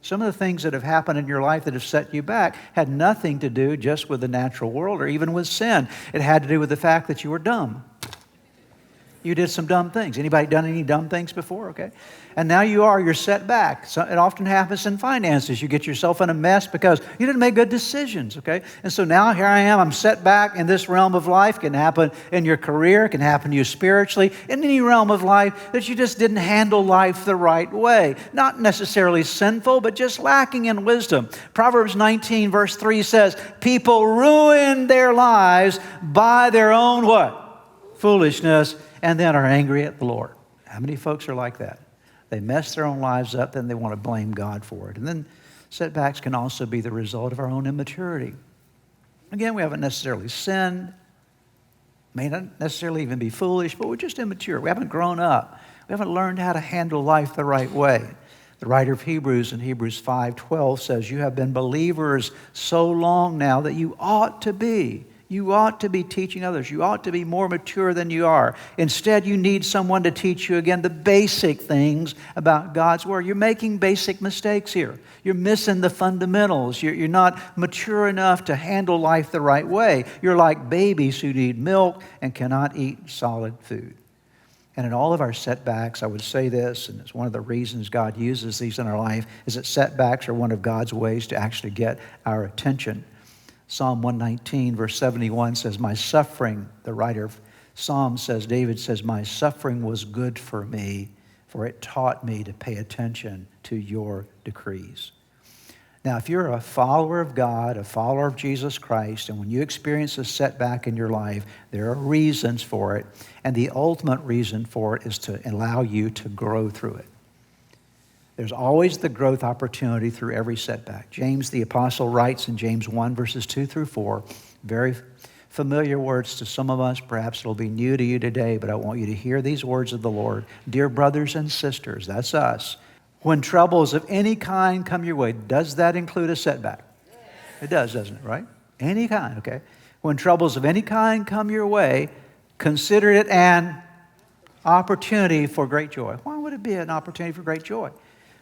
Some of the things that have happened in your life that have set you back had nothing to do just with the natural world or even with sin. It had to do with the fact that you were dumb. You did some dumb things. Anybody done any dumb things before? Okay. And now you're set back. So it often happens in finances. You get yourself in a mess because you didn't make good decisions, okay? And so now here I am, I'm set back in this realm of life. It can happen in your career, it can happen to you spiritually, in any realm of life that you just didn't handle life the right way. Not necessarily sinful, but just lacking in wisdom. Proverbs 19 verse 3 says, people ruin their lives by their own what? Foolishness, and then are angry at the Lord. How many folks are like that? They mess their own lives up, then they want to blame God for it. And then setbacks can also be the result of our own immaturity. Again, we haven't necessarily sinned, may not necessarily even be foolish, but we're just immature. We haven't grown up. We haven't learned how to handle life the right way. The writer of Hebrews in Hebrews 5:12 says, you have been believers so long now that you ought to be. You ought to be teaching others. You ought to be more mature than you are. Instead, you need someone to teach you again the basic things about God's Word. You're making basic mistakes here. You're missing the fundamentals. You're not mature enough to handle life the right way. You're like babies who need milk and cannot eat solid food. And in all of our setbacks, I would say this, and it's one of the reasons God uses these in our life, is that setbacks are one of God's ways to actually get our attention. Psalm 119, verse 71 says, my suffering, the writer of Psalm says, David says, my suffering was good for me, for it taught me to pay attention to your decrees. Now, if you're a follower of God, a follower of Jesus Christ, and when you experience a setback in your life, there are reasons for it, and the ultimate reason for it is to allow you to grow through it. There's always the growth opportunity through every setback. James the apostle writes in James 1, verses 2 through 4, very familiar words to some of us. Perhaps it'll be new to you today, but I want you to hear these words of the Lord. Dear brothers and sisters, that's us. When troubles of any kind come your way, does that include a setback? Yes. It does, doesn't it, right? Any kind, okay? When troubles of any kind come your way, consider it an opportunity for great joy. Why would it be an opportunity for great joy?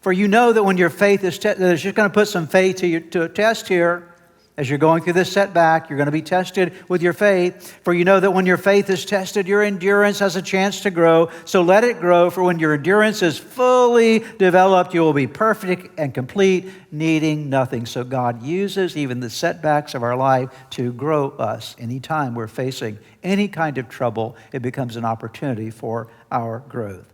For you know that when your faith is tested, there's just going to put some faith to a test here. As you're going through this setback, you're going to be tested with your faith. For you know that when your faith is tested, your endurance has a chance to grow. So let it grow, for when your endurance is fully developed, you will be perfect and complete, needing nothing. So God uses even the setbacks of our life to grow us. Anytime we're facing any kind of trouble, it becomes an opportunity for our growth.